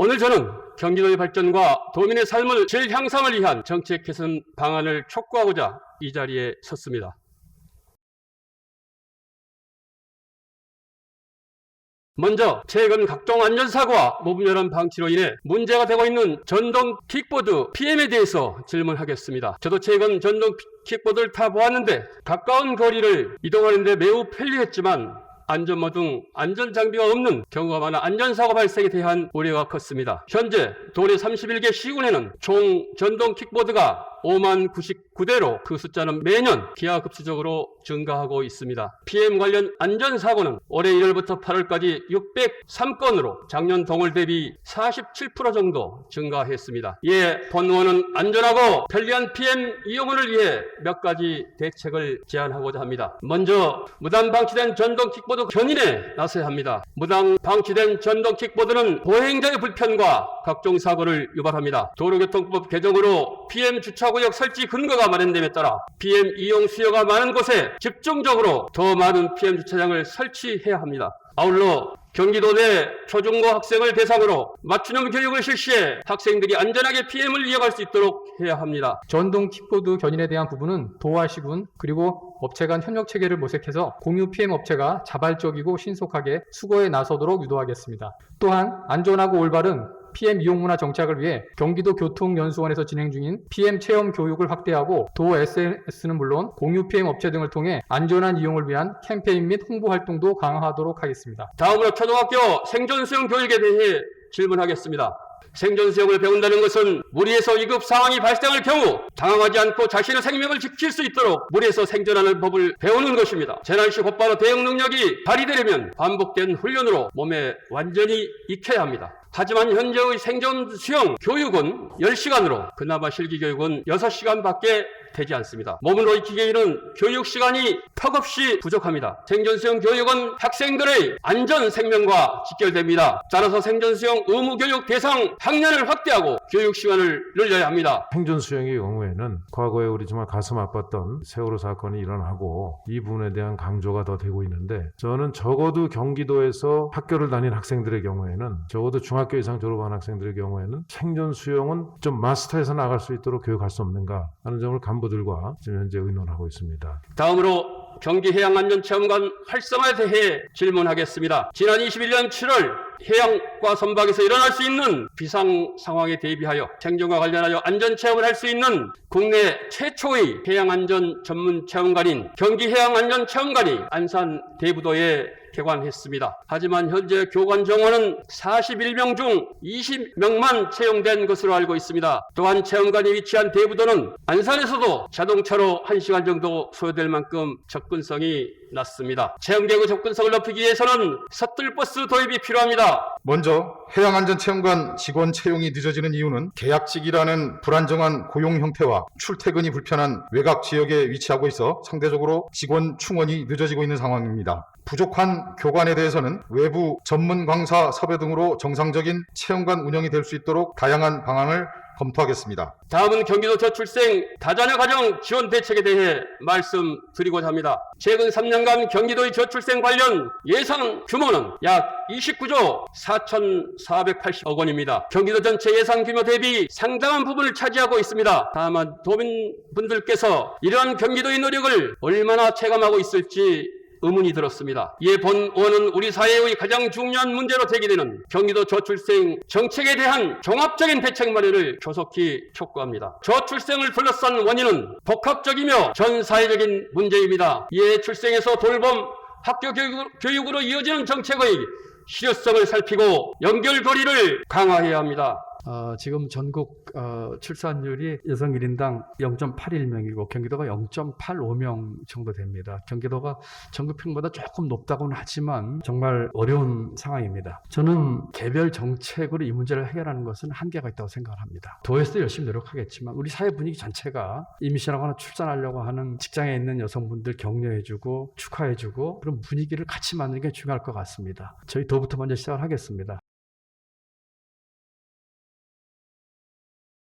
오늘 저는 경기도의 발전과 도민의 삶의 질 향상을 위한 정책 개선 방안을 촉구하고자 이 자리에 섰습니다. 먼저 최근 각종 안전사고와 무분별한 방치로 인해 문제가 되고 있는 전동 킥보드 PM에 대해서 질문하겠습니다. 저도 최근 전동 킥보드를 타보았는데 가까운 거리를 이동하는 데 매우 편리했지만 안전모 등 안전장비가 없는 경우가 많아 안전사고 발생에 대한 우려가 컸습니다. 현재 도내 31개 시군에는 총 전동 킥보드가 5만 99대로 그 숫자는 매년 기하급수적으로 증가하고 있습니다. PM 관련 안전사고는 올해 1월부터 8월까지 603건으로 작년 동월 대비 47% 정도 증가했습니다. 이에 본 의원은 안전하고 편리한 PM 이용을 위해 몇 가지 대책을 제안하고자 합니다. 먼저 무단 방치된 전동 킥보드 견인에 나서야 합니다. 무단 방치된 전동 킥보드는 보행자의 불편과 각종 사고를 유발합니다. 도로교통법 개정으로 PM 주차구역 설치 근거가 마련됨에 따라 PM 이용 수요가 많은 곳에 집중적으로 더 많은 PM 주차장을 설치해야 합니다. 아울러 경기도 내 초중고 학생을 대상으로 맞춤형 교육을 실시해 학생들이 안전하게 PM을 이용할 수 있도록 해야 합니다. 전동 킥보드 견인에 대한 부분은 도와 시군 그리고 업체 간 협력 체계를 모색해서 공유 PM 업체가 자발적이고 신속하게 수거에 나서도록 유도하겠습니다. 또한 안전하고 올바른 PM 이용 문화 정착을 위해 경기도 교통연수원에서 진행 중인 PM 체험 교육을 확대하고 도 SNS는 물론 공유 PM 업체 등을 통해 안전한 이용을 위한 캠페인 및 홍보 활동도 강화하도록 하겠습니다. 다음으로 초등학교 생존수영 교육에 대해 질문하겠습니다. 생존수영을 배운다는 것은 물에서 위급 상황이 발생할 경우 당황하지 않고 자신의 생명을 지킬 수 있도록 물에서 생존하는 법을 배우는 것입니다. 재난 시 곧바로 대응 능력이 발휘되려면 반복된 훈련으로 몸에 완전히 익혀야 합니다. 하지만 현재의 생존 수영 교육은 10시간으로 그나마 실기교육은 6시간밖에 되지 않습니다. 몸으로 익히기에는 교육 시간이 턱없이 부족합니다. 생존 수영 교육은 학생들의 안전 생명과 직결됩니다. 따라서 생존 수영 의무 교육 대상 학년을 확대하고 교육 시간을 늘려야 합니다. 생존 수영의 경우에는 과거에 우리 정말 가슴 아팠던 세월호 사건이 일어나고 이 부분에 대한 강조가 더 되고 있는데, 저는 적어도 경기도에서 학교를 다닌 학생들의 경우에는, 적어도 중학교 이상 졸업한 학생들의 경우에는 생존 수영은 좀 마스터해서 나갈 수 있도록 교육할 수 없는가 하는 점을 간부들과 지금 현재 의논하고 있습니다. 다음으로 경기해양안전체험관 활성화에 대해 질문하겠습니다. 지난 21년 7월 해양과 선박에서 일어날 수 있는 비상 상황에 대비하여 생존과 관련하여 안전체험을 할 수 있는 국내 최초의 해양안전 전문 체험관인 경기해양안전체험관이 안산 대부도에 개관했습니다. 하지만 현재 교관 정원은 41명 중 20명만 채용된 것으로 알고 있습니다. 또한 체험관이 위치한 대부도는 안산에서도 자동차로 1시간 정도 소요될 만큼 접근성이 낮습니다. 체험객의 접근성을 높이기 위해서는 셔틀버스 도입이 필요합니다. 먼저 해양안전체험관 직원 채용이 늦어지는 이유는 계약직이라는 불안정한 고용 형태와 출퇴근이 불편한 외곽 지역에 위치하고 있어 상대적으로 직원 충원이 늦어지고 있는 상황입니다. 부족한 교관에 대해서는 외부 전문 강사 섭외 등으로 정상적인 체험관 운영이 될 수 있도록 다양한 방안을 검토하겠습니다. 다음은 경기도 저출생 다자녀 가정 지원 대책에 대해 말씀드리고자 합니다. 최근 3년간 경기도의 저출생 관련 예산 규모는 약 29조 4,480억 원입니다. 경기도 전체 예산 규모 대비 상당한 부분을 차지하고 있습니다. 다만 도민분들께서 이러한 경기도의 노력을 얼마나 체감하고 있을지 의문이 들었습니다. 이에 본 의원은 우리 사회의 가장 중요한 문제로 제기되는 경기도 저출생 정책에 대한 종합적인 대책 마련을 조속히 촉구합니다. 저출생을 둘러싼 원인은 복합적이며 전 사회적인 문제입니다. 이에 출생에서 돌봄, 학교 교육으로 이어지는 정책의 실효성을 살피고 연결고리를 강화해야 합니다. 지금 전국 출산율이 여성 1인당 0.81명이고 경기도가 0.85명 정도 됩니다. 경기도가 전국 평균보다 조금 높다고는 하지만 정말 어려운 상황입니다. 저는 개별 정책으로 이 문제를 해결하는 것은 한계가 있다고 생각을 합니다. 도에서도 열심히 노력하겠지만 우리 사회 분위기 전체가 임신하거나 출산하려고 하는 직장에 있는 여성분들 격려해주고 축하해주고 그런 분위기를 같이 만드는 게 중요할 것 같습니다. 저희 도부터 먼저 시작을 하겠습니다.